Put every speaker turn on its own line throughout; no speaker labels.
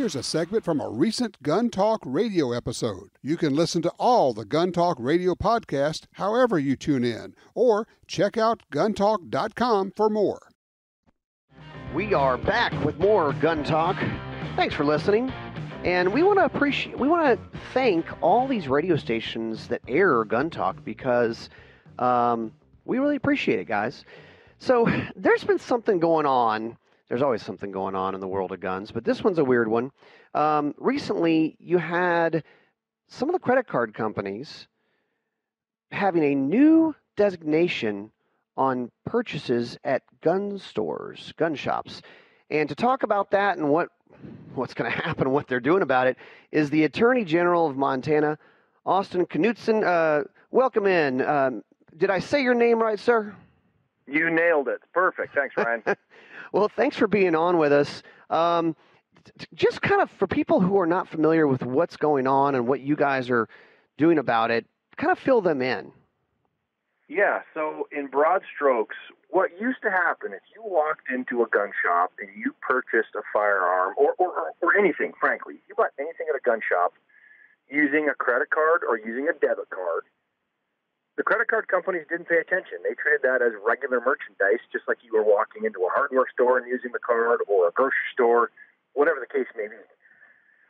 Here's a segment from a recent Gun Talk radio episode. You can listen to all the Gun Talk radio podcasts however you tune in, or check out guntalk.com for more.
We are back with more Gun Talk. Thanks for listening. And we want to thank all these radio stations that air Gun Talk because we really appreciate it, guys. So there's been something going on. There's always something going on in the world of guns, but this one's a weird one. Recently, you had some of the credit card companies having a new designation on purchases at gun stores, gun shops. And to talk about that and what's going to happen, what they're doing about it, is the Attorney General of Montana, Austin Knudsen. Welcome in. Did I say your name right, sir?
You nailed it. Perfect. Thanks, Ryan.
Well, thanks for being on with us. Just kind of for people who are not familiar with what's going on and what you guys are doing about it, kind of fill them in.
Yeah, so in broad strokes, what used to happen if you walked into a gun shop and you purchased a firearm or anything, frankly, if you bought anything at a gun shop using a credit card or using a debit card, the credit card companies didn't pay attention. They treated that as regular merchandise, just like you were walking into a hardware store and using the card, or a grocery store, whatever the case may be.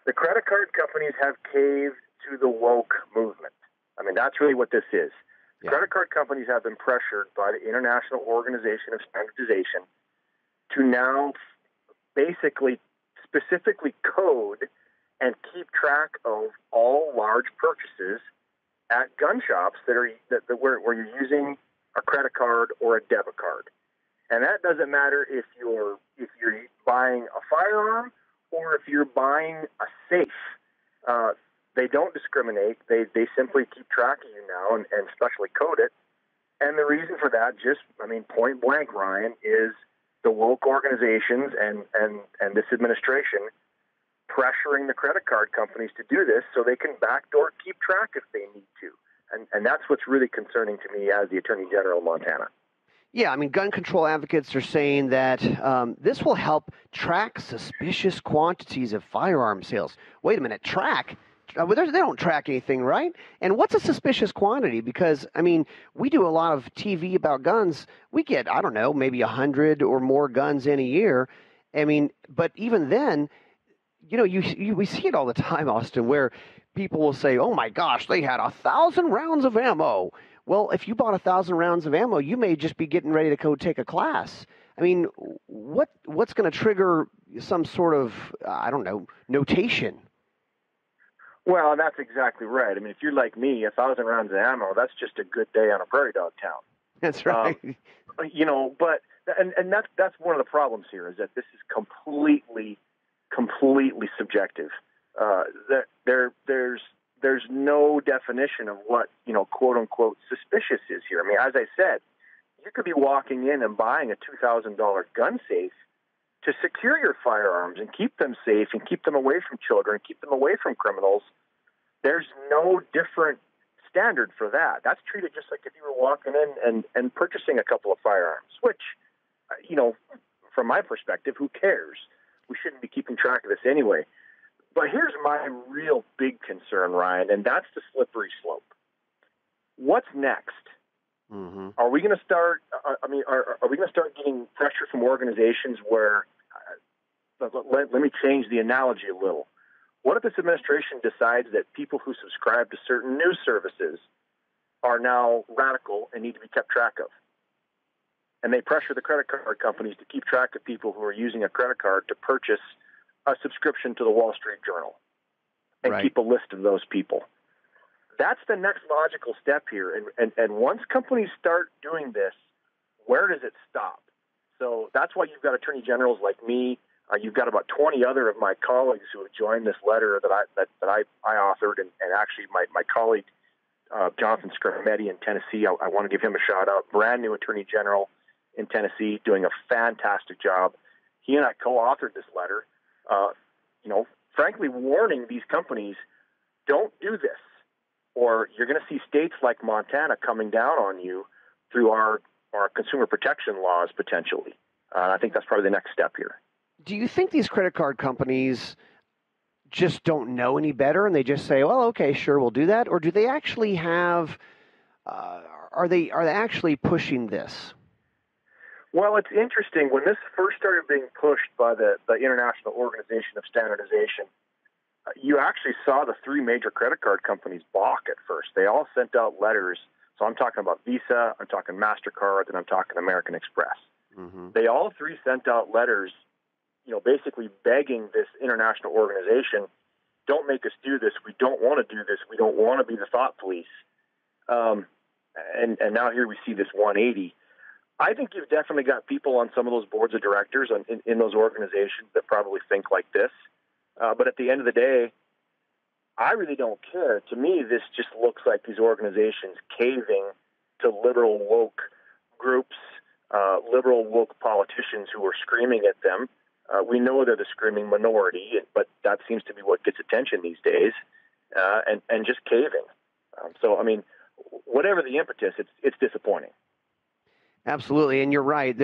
The credit card companies have caved to the woke movement. I mean, that's really what this is. Yeah. Credit card companies have been pressured by the International Organization of Standardization to now basically specifically code and keep track of all large purchases at gun shops where you're using a credit card or a debit card. And that doesn't matter if you're buying a firearm or if you're buying a safe. They don't discriminate. They simply keep track of you now and specially code it. And the reason for that, point blank, Ryan, is the woke organizations and this administration pressuring the credit card companies to do this so they can backdoor keep track if they need to. And that's what's really concerning to me as the Attorney General of Montana.
Yeah, I mean, gun control advocates are saying that this will help track suspicious quantities of firearm sales. Wait a minute, track? They don't track anything, right? And what's a suspicious quantity? Because, I mean, we do a lot of TV about guns. We get, I don't know, maybe 100 or more guns in a year. I mean, but even then, you know, we see it all the time, Austin, where people will say, oh, my gosh, they had 1,000 rounds of ammo. Well, if you bought 1,000 rounds of ammo, you may just be getting ready to go take a class. I mean, what's going to trigger some sort of, I don't know, notation?
Well, that's exactly right. I mean, if you're like me, 1,000 rounds of ammo, that's just a good day on a prairie dog town.
That's right.
But that's one of the problems here, is that this is completely subjective. There's no definition of what, quote unquote suspicious is here. I mean, as I said, you could be walking in and buying a $2,000 gun safe to secure your firearms and keep them safe and keep them away from children, keep them away from criminals. There's no different standard for that. That's treated just like if you were walking in and purchasing a couple of firearms, which, from my perspective, who cares? We shouldn't be keeping track of this anyway. But here's my real big concern, Ryan, and that's the slippery slope. What's next? Mm-hmm. Are we going to start? Are we going to start getting pressure from organizations where? Let me change the analogy a little. What if this administration decides that people who subscribe to certain news services are now radical and need to be kept track of? And they pressure the credit card companies to keep track of people who are using a credit card to purchase a subscription to the Wall Street Journal and keep a list of those people. That's the next logical step here. And once companies start doing this, where does it stop? So that's why you've got attorney generals like me. You've got about 20 other of my colleagues who have joined this letter that I authored, and actually my colleague Jonathan Scrimetti in Tennessee. I want to give him a shout out. Brand new attorney general in Tennessee, doing a fantastic job. He and I co-authored this letter. Frankly, warning these companies, don't do this, or you're going to see states like Montana coming down on you through our consumer protection laws potentially. I think that's probably the next step here.
Do you think these credit card companies just don't know any better and they just say, well, okay, sure, we'll do that? Or do they actually have, are they actually pushing this?
Well, it's interesting. When this first started being pushed by the International Organization of Standardization, you actually saw the three major credit card companies balk at first. They all sent out letters. So I'm talking about Visa, I'm talking MasterCard, and I'm talking American Express. Mm-hmm. They all three sent out letters, basically begging this international organization, don't make us do this. We don't want to do this. We don't want to be the thought police. And now here we see this 180. I think you've definitely got people on some of those boards of directors in those organizations that probably think like this. But at the end of the day, I really don't care. To me, this just looks like these organizations caving to liberal woke groups, liberal woke politicians who are screaming at them. We know they're the screaming minority, but that seems to be what gets attention these days, and just caving. So, I mean, whatever the impetus, it's disappointing.
Absolutely, and you're right.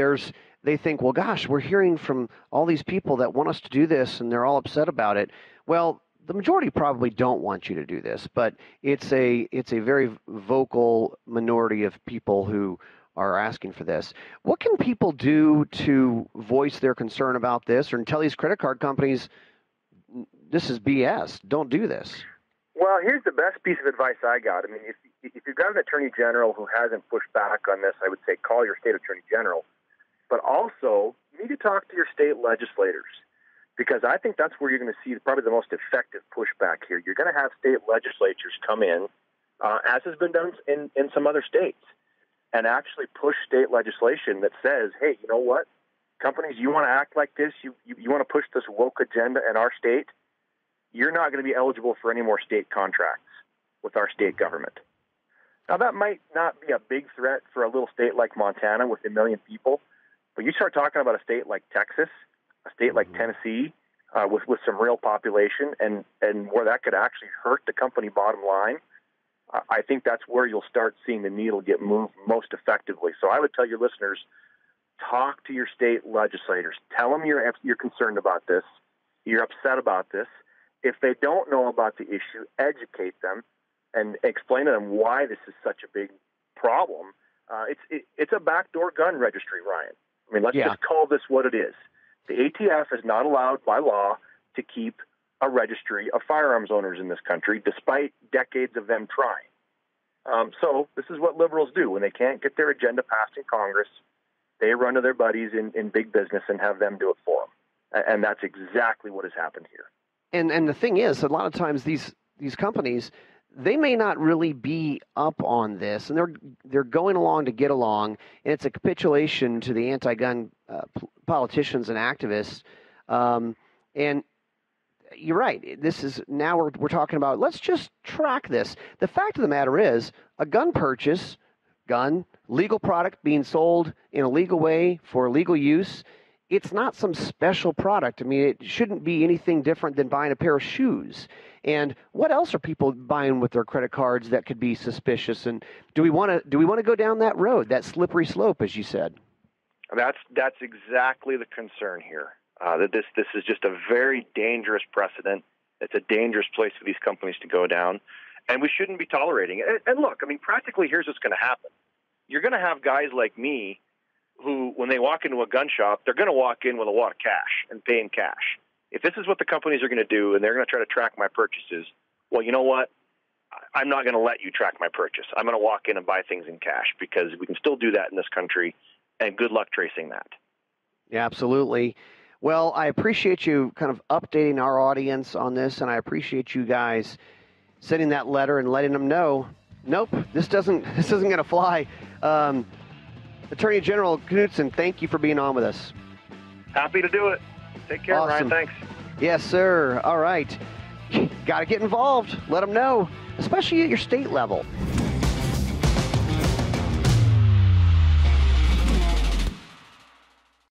They think, well, gosh, we're hearing from all these people that want us to do this, and they're all upset about it. Well, the majority probably don't want you to do this, but it's a very vocal minority of people who are asking for this. What can people do to voice their concern about this or tell these credit card companies, this is BS, don't do this?
Well, here's the best piece of advice I got. I mean, if you've got an attorney general who hasn't pushed back on this, I would say call your state attorney general. But also, you need to talk to your state legislators, because I think that's where you're going to see probably the most effective pushback here. You're going to have state legislatures come in, as has been done in some other states, and actually push state legislation that says, hey, you know what? Companies, you want to act like this, you want to push this woke agenda in our state, you're not going to be eligible for any more state contracts with our state government. Now, that might not be a big threat for a little state like Montana with 1 million people, but you start talking about a state like Texas, a state like Tennessee, with some real population, and where that could actually hurt the company bottom line, I think that's where you'll start seeing the needle get moved most effectively. So I would tell your listeners, talk to your state legislators. Tell them you're concerned about this, you're upset about this. If they don't know about the issue, educate them and explain to them why this is such a big problem. It's a backdoor gun registry, Ryan. I mean, let's just call this what it is. The ATF is not allowed by law to keep a registry of firearms owners in this country, despite decades of them trying. So this is what liberals do. When they can't get their agenda passed in Congress, they run to their buddies in big business and have them do it for them. And that's exactly what has happened here.
And the thing is, a lot of times these companies, they may not really be up on this, and they're going along to get along, and it's a capitulation to the anti-gun politicians and activists. And you're right. This is now we're talking about. Let's just track this. The fact of the matter is, a gun purchase, legal product being sold in a legal way for legal use. It's not some special product. I mean, it shouldn't be anything different than buying a pair of shoes. And what else are people buying with their credit cards that could be suspicious? And do we want to go down that road, that slippery slope, as you said?
That's exactly the concern here. That this is just a very dangerous precedent. It's a dangerous place for these companies to go down, and we shouldn't be tolerating it. And look, I mean, practically, here's what's going to happen. You're going to have guys like me who, when they walk into a gun shop, they're going to walk in with a lot of cash and pay in cash. If this is what the companies are going to do and they're going to try to track my purchases, well, you know what? I'm not going to let you track my purchase. I'm going to walk in and buy things in cash because we can still do that in this country, and good luck tracing that.
Yeah, absolutely. Well, I appreciate you kind of updating our audience on this, and I appreciate you guys sending that letter and letting them know, nope, this isn't going to fly. Attorney General Knudsen, thank you for being on with us.
Happy to do it. Take care,
awesome.
Ryan. Thanks.
Yes, sir. All right. Got to get involved. Let them know, especially at your state level.